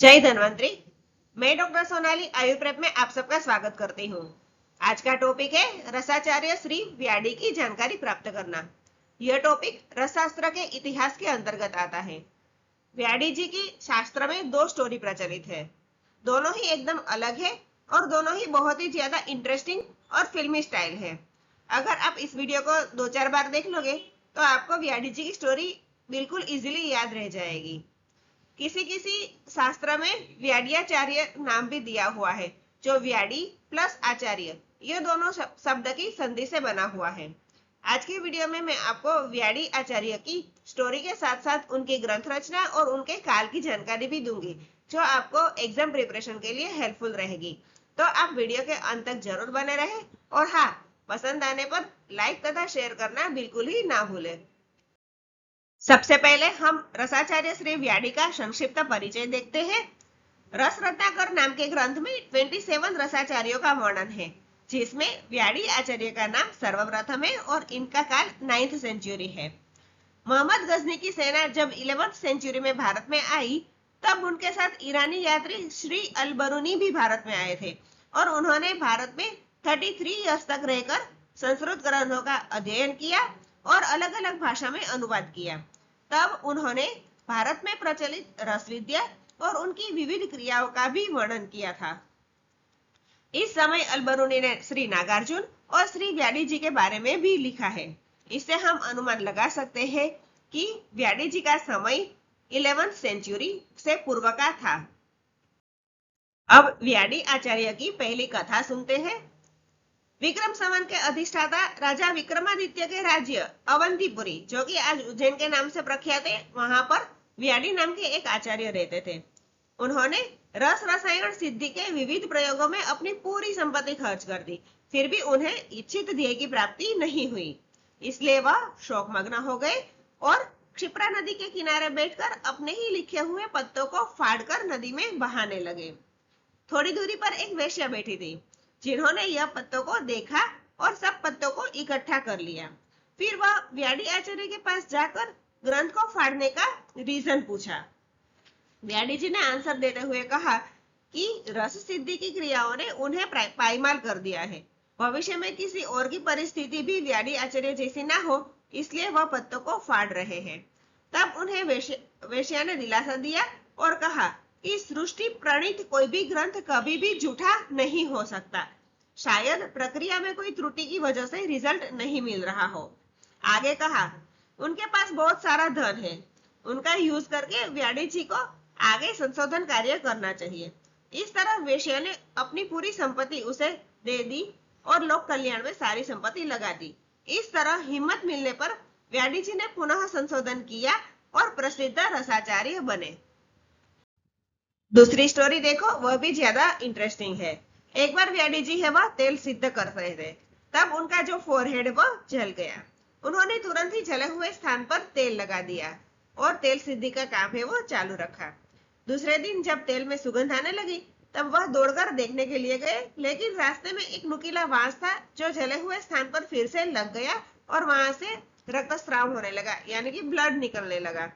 जय धन्वंतरी। मैं डॉक्टर सोनाली आयु प्रेप में आप सबका स्वागत करती हूँ। आज का टॉपिक है रसाचार्य श्री व्याडी की जानकारी प्राप्त करना। यह टॉपिक रसशास्त्र के इतिहास के अंतर्गत आता है। व्याडी जी की शास्त्र में दो स्टोरी प्रचलित है। दोनों ही एकदम अलग है और दोनों ही बहुत ही ज्यादा इंटरेस्टिंग और फिल्मी स्टाइल है। अगर आप इस वीडियो को दो चार बार देख लोगे तो आपको व्याडी जी की स्टोरी बिल्कुल इजीली याद रह जाएगी। किसी किसी शास्त्र में व्याडियाचार्य नाम भी दिया हुआ है, जो व्याडी प्लस आचार्य ये दोनों शब्द की संधि से बना हुआ है। आज की वीडियो में मैं आपको व्याडी आचार्य की स्टोरी के साथ साथ उनकी ग्रंथ रचना और उनके काल की जानकारी भी दूंगी, जो आपको एग्जाम प्रिपरेशन के लिए हेल्पफुल रहेगी। तो आप वीडियो के अंत तक जरूर बने रहे और हाँ, पसंद आने पर लाइक तथा शेयर करना बिल्कुल ही ना भूले। सबसे पहले हम रसाचार्य श्री व्याडी का संक्षिप्त परिचय देखते हैं। रस रत्नाकर नाम के ग्रंथ में 27 रसाचार्यों का वर्णन है, जिसमें व्याडी आचार्य का नाम सर्वप्रथम है और इनका काल 9th सेंचुरी है। मोहम्मद गजनी की सेना जब 11th सेंचुरी में भारत में आई, तब उनके साथ ईरानी यात्री श्री अल बरूनी भी भारत में आए थे और उन्होंने भारत में 33 ईयर्स तक रहकर संस्कृत ग्रंथों का अध्ययन किया और अलग अलग भाषा में अनुवाद किया। तब उन्होंने भारत में प्रचलित रस विद्या और उनकी विविध क्रियाओं का भी वर्णन किया था। इस समय अलबरूनी ने श्री नागार्जुन और श्री व्याडी जी के बारे में भी लिखा है। इससे हम अनुमान लगा सकते हैं कि व्याडी जी का समय 11th सेंचुरी से पूर्व का था। अब व्याडी आचार्य की पहली कथा सुनते हैं। विक्रम संवत के अधिष्ठाता राजा विक्रमादित्य के राज्य अवंतीपुरी, जो कि आज उज्जैन के नाम से प्रख्यात है, वहां पर व्याडी नाम के एक आचार्य रहते थे। उन्होंने रस रसायन सिद्धि के विविध प्रयोगों में अपनी पूरी संपत्ति खर्च कर दी, फिर भी उन्हें इच्छित ध्येय की प्राप्ति नहीं हुई। इसलिए वह शोकमग्न हो गए और क्षिप्रा नदी के किनारे बैठकर अपने ही लिखे हुए पत्तों को फाड़कर नदी में बहाने लगे। थोड़ी दूरी पर एक वेश्या बैठी थी, जिन्होंने यह पत्तों को देखा और सब पत्तों को इकट्ठा कर लिया। फिर वह व्याडी आचार्य के पास जाकर ग्रंथ को फाड़ने का रीजन पूछा। व्याडी जी ने आंसर देते हुए कहा कि रस सिद्धि की क्रियाओं ने उन्हें पायमाल कर दिया है। भविष्य में किसी और की परिस्थिति भी व्याडी आचार्य जैसी ना हो, इसलिए वह पत्तों को फाड़ रहे हैं। तब उन्हें वेश्या ने दिलासा दिया और कहा कि सृष्टि प्रणीत कोई भी ग्रंथ कभी भी झूठा नहीं हो सकता। शायद प्रक्रिया में कोई त्रुटि की वजह से रिजल्ट नहीं मिल रहा हो। आगे कहा, उनके पास बहुत सारा धन है, उनका यूज करके व्याडी जी को आगे संशोधन कार्य करना चाहिए। इस तरह वेश्या ने अपनी पूरी संपत्ति उसे दे दी और लोक कल्याण में सारी संपत्ति लगा दी। इस तरह हिम्मत मिलने पर व्याडी जी ने पुनः संशोधन किया और प्रसिद्ध रसाचार्य बने। दूसरी स्टोरी देखो, वह भी ज्यादा इंटरेस्टिंग है। एक बार व्याडी जी है वह तेल सिद्ध कर रहे थे, तब उनका जो फोरहेड वह जल गया। उन्होंने तुरंत ही जले हुए स्थान पर तेल लगा दिया और तेल सिद्धि का काम है वो चालू रखा। दूसरे दिन जब तेल में सुगंध आने लगी, तब वह दौड़कर देखने के लिए गए, लेकिन रास्ते में एक नुकीला बांस था जो जले हुए स्थान पर फिर से लग गया और वहां से रक्तस्राव होने लगा, यानी कि ब्लड निकलने लगा।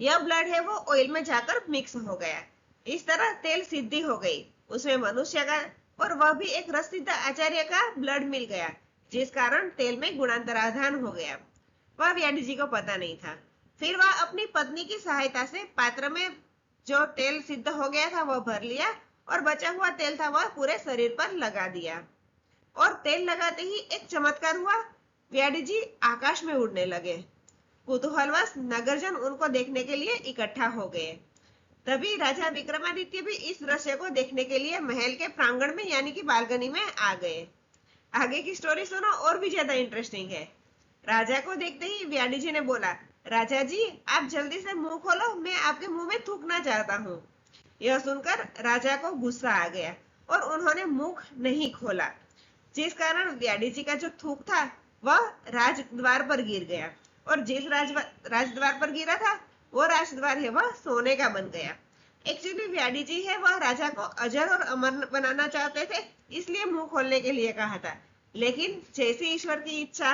यह ब्लड है वो ऑयल में जाकर मिक्स हो गया। इस तरह तेल सिद्धि हो गई। उसमें मनुष्य का और वह भी एक रसिद्ध आचार्य का ब्लड मिल गया, जिस कारण तेल में गुणांतराधान हो गया। वह व्याडी जी को पता नहीं था। फिर वह अपनी पत्नी की सहायता से पात्र में जो तेल सिद्ध हो गया था वह भर लिया और बचा हुआ तेल था वह पूरे शरीर पर लगा दिया और तेल लगाते ही एक चमत्कार हुआ। व्याडी जी आकाश में उड़ने लगे। कुतूहलवश नगरजन उनको देखने के लिए इकट्ठा हो गए। तभी राजा विक्रमादित्य भी इस दृश्य को देखने के लिए महल के प्रांगण में यानी कि बालकनी में आ गए। आगे की स्टोरी सुनो, और भी ज्यादा इंटरेस्टिंग है। राजा को देखते ही व्याडी जी ने बोला, राजा जी आप जल्दी से मुंह खोलो, मैं आपके मुंह में थूकना चाहता हूँ। यह सुनकर राजा को गुस्सा आ गया और उन्होंने मुंह नहीं खोला, जिस कारण व्याडी जी का जो थूक था वह राजद्वार पर गिर गया और जिस राजद्वार पर गिरा था वो राजद्वार है वह सोने का बन गया। एक्चुअली व्याडी जी है वह राजा को अजर और अमर बनाना चाहते थे, इसलिए मुंह खोलने के लिए कहा था, लेकिन जैसी ईश्वर की इच्छा।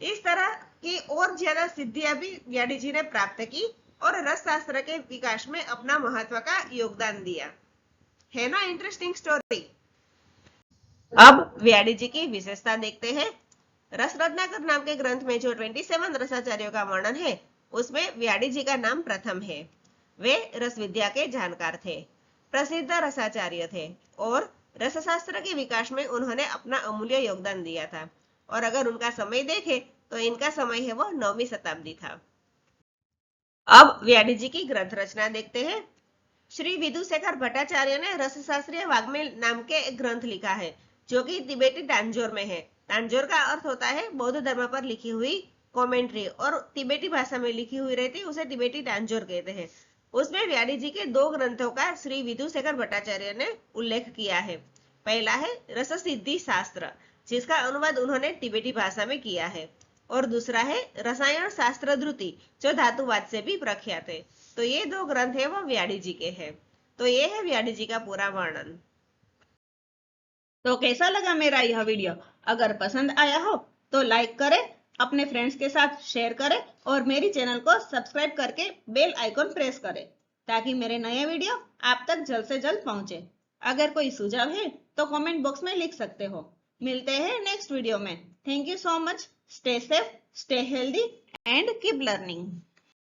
इस तरह की और ज्यादा सिद्धियां भी व्याडी जी ने प्राप्त की और रस शास्त्र के विकास में अपना महत्व का योगदान दिया। है ना इंटरेस्टिंग स्टोरी। अब व्याडी जी की विशेषता देखते हैं। रस रत्नाकर नाम के ग्रंथ में जो 27 रसाचार्यों का वर्णन है, उसमें व्याडी जी का नाम प्रथम है। वे रस विद्या के जानकार थे, प्रसिद्ध रसाचार्य थे और रसशास्त्र के विकास में उन्होंने अपना अमूल्य योगदान दिया था। और अगर उनका समय देखें तो इनका समय है वो 9वीं शताब्दी था। अब व्याडी जी की ग्रंथ रचना देखते हैं। श्री विदुशेखर भट्टाचार्य ने रसशास्त्रीय वाग्मय नाम के एक ग्रंथ लिखा है, जो कि तिब्बती तांजोर में है। तांजोर का अर्थ होता है बौद्ध धर्म पर लिखी हुई कमेंट्री, और तिब्बती भाषा में लिखी हुई रहती उसे तिब्बती तांजोर कहते हैं। उसमें व्याडी जी के 2 ग्रंथों का श्री विदुशेखर भट्टाचार्य ने उल्लेख किया है। पहला है रस सिद्धि शास्त्र, जिसका अनुवाद उन्होंने तिब्बती भाषा में किया है, और दूसरा है रसायन शास्त्र धृति, जो धातुवाद से भी प्रख्यात है। तो ये 2 ग्रंथ है वो व्याडी जी के हैं। तो ये है व्याडी जी का पूरा वर्णन। तो कैसा लगा मेरा यह वीडियो? अगर पसंद आया हो तो लाइक करें, अपने फ्रेंड्स के साथ शेयर करें और मेरी चैनल को सब्सक्राइब करके बेल आइकॉन प्रेस करें, ताकि मेरे नए वीडियो आप तक जल्द से जल्द पहुंचे। अगर कोई सुझाव है तो कमेंट बॉक्स में लिख सकते हो। मिलते हैं नेक्स्ट वीडियो में। Thank you so much. Stay safe, stay healthy and keep learning.